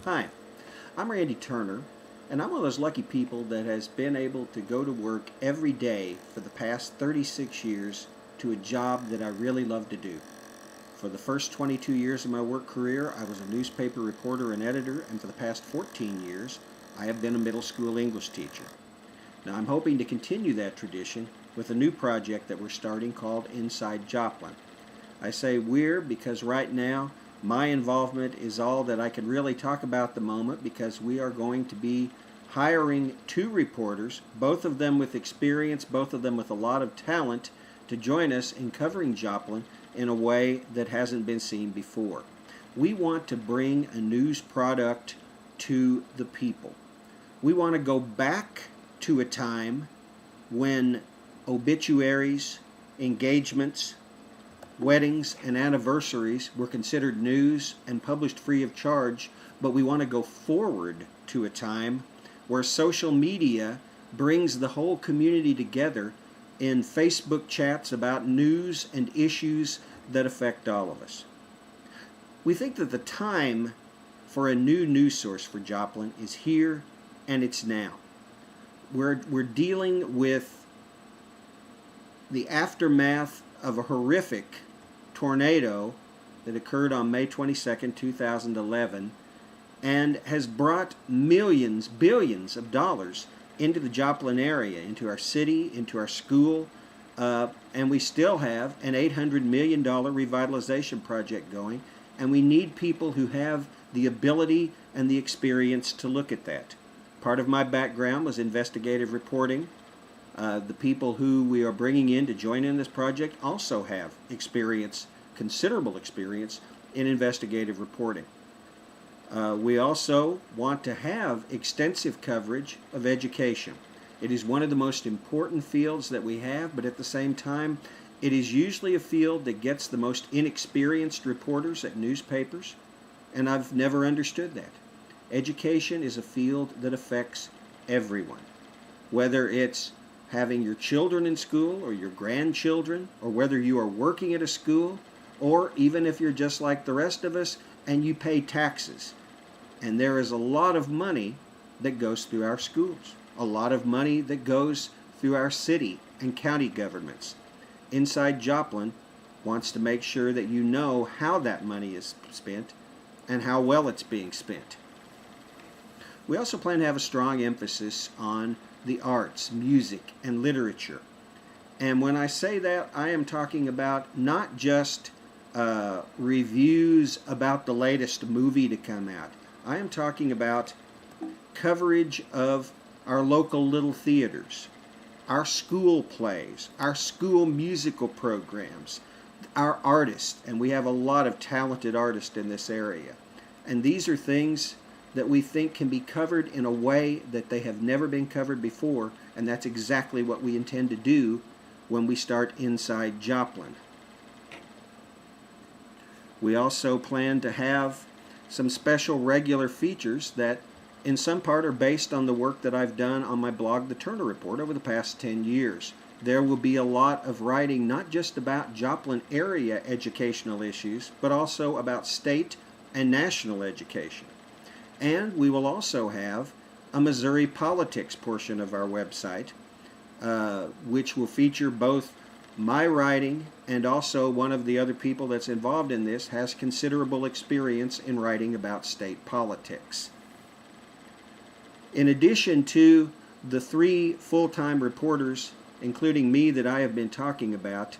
Hi, I'm Randy Turner, and I'm one of those lucky people that has been able to go to work every day for the past 36 years to a job that I really love to do. For the first 22 years of my work career, I was a newspaper reporter and editor, and for the past 14 years, I have been a middle school English teacher. Now, I'm hoping to continue that tradition with a new project that we're starting called Inside Joplin. I say we're because right now my involvement is all that I can really talk about at the moment, because we are going to be hiring two reporters, both of them with experience, both of them with a lot of talent, to join us in covering Joplin in a way that hasn't been seen before. We want to bring a news product to the people. We want to go back to a time when obituaries, engagements, weddings, and anniversaries were considered news and published free of charge, but we want to go forward to a time where social media brings the whole community together in Facebook chats about news and issues that affect all of us. We think that the time for a new news source for Joplin is here, and it's now. We're dealing with the aftermath of a horrific tornado that occurred on May 22nd, 2011, and has brought millions, billions of dollars into the Joplin area, into our city, into our school, and we still have an $800 million revitalization project going, and we need people who have the ability and the experience to look at that. Part of my background was investigative reporting. The people who we are bringing in to join in this project also have experience, considerable experience, in investigative reporting. We also want to have extensive coverage of education. It is one of the most important fields that we have, but at the same time, it is usually a field that gets the most inexperienced reporters at newspapers, and I've never understood that. Education is a field that affects everyone, whether it's having your children in school or your grandchildren, or whether you are working at a school, or even if you're just like the rest of us and you pay taxes. And there is a lot of money that goes through our schools, a lot of money that goes through our city and county governments. Inside Joplin wants to make sure that you know how that money is spent and how well it's being spent. We also plan to have a strong emphasis on the arts, music, and literature. And when I say that, I am talking about not just reviews about the latest movie to come out. I am talking about coverage of our local little theaters, our school plays, our school musical programs, our artists, and we have a lot of talented artists in this area. And these are things that we think can be covered in a way that they have never been covered before, and that's exactly what we intend to do when we start Inside Joplin. We also plan to have some special regular features that in some part are based on the work that I've done on my blog, The Turner Report, over the past 10 years. There will be a lot of writing not just about Joplin area educational issues, but also about state and national education. And we will also have a Missouri politics portion of our website, which will feature both my writing and also one of the other people that's involved in this has considerable experience in writing about state politics. In addition to the three full-time reporters, including me, that I have been talking about,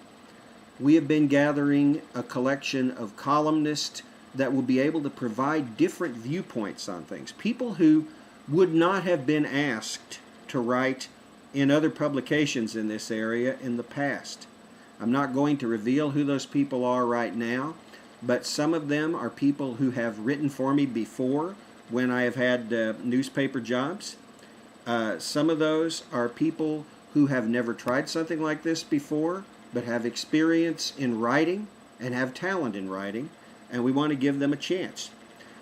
we have been gathering a collection of columnists that will be able to provide different viewpoints on things. People who would not have been asked to write in other publications in this area in the past. I'm not going to reveal who those people are right now, but some of them are people who have written for me before when I have had newspaper jobs. Some of those are people who have never tried something like this before, but have experience in writing and have talent in writing, and we want to give them a chance.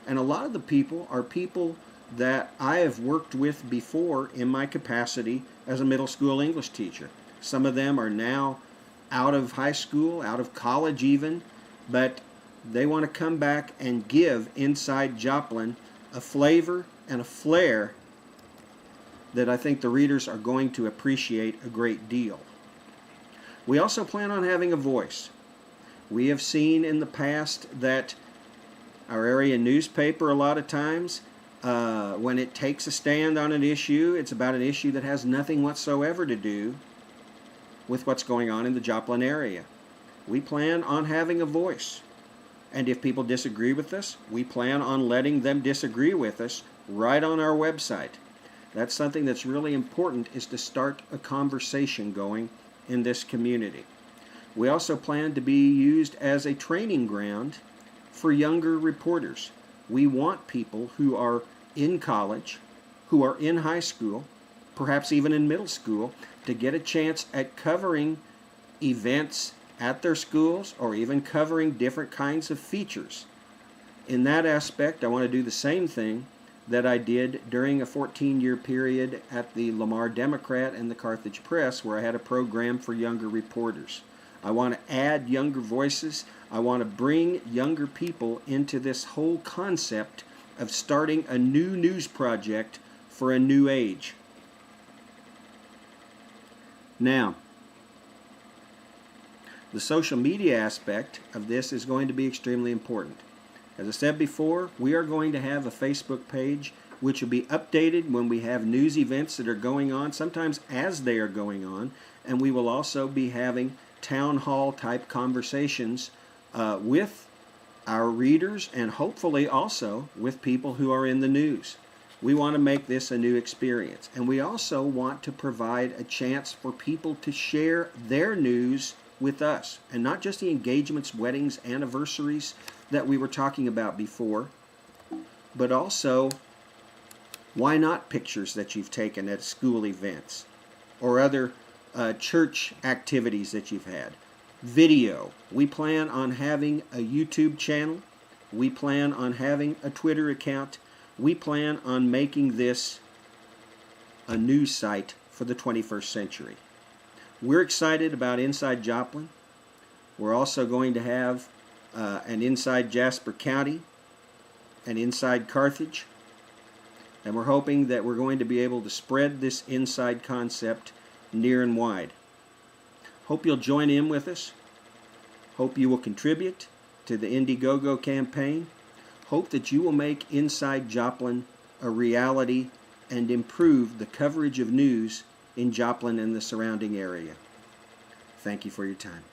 And a lot of the people are people that I have worked with before in my capacity as a middle school English teacher. Some of them are now out of high school, out of college even, but they want to come back and give Inside Joplin a flavor, and a flair that I think the readers are going to appreciate a great deal. We also plan on having a voice. We have seen in the past that our area newspaper, a lot of times, when it takes a stand on an issue, it's about an issue that has nothing whatsoever to do with what's going on in the Joplin area. We plan on having a voice. And if people disagree with us, we plan on letting them disagree with us right on our website. That's something that's really important, is to start a conversation going in this community. We also plan to be used as a training ground for younger reporters. We want people who are in college, who are in high school, perhaps even in middle school, to get a chance at covering events at their schools or even covering different kinds of features. In that aspect, I want to do the same thing that I did during a 14-year period at the Lamar Democrat and the Carthage Press, where I had a program for younger reporters. I want to add younger voices. I want to bring younger people into this whole concept of starting a new news project for a new age. Now, the social media aspect of this is going to be extremely important. As I said before, we are going to have a Facebook page which will be updated when we have news events that are going on, sometimes as they are going on, and we will also be having town hall type conversations with our readers and hopefully also with people who are in the news. We want to make this a new experience, and we also want to provide a chance for people to share their news with us, and not just the engagements, weddings, anniversaries that we were talking about before, but also, why not pictures that you've taken at school events or other church activities that you've had. Video. We plan on having a YouTube channel. We plan on having a Twitter account. We plan on making this a news site for the 21st century. We're excited about Inside Joplin. We're also going to have an Inside Jasper County, an Inside Carthage, and we're hoping that we're going to be able to spread this inside concept near and wide. Hope you'll join in with us. Hope you will contribute to the Indiegogo campaign. Hope that you will make Inside Joplin a reality and improve the coverage of news in Joplin and the surrounding area. Thank you for your time.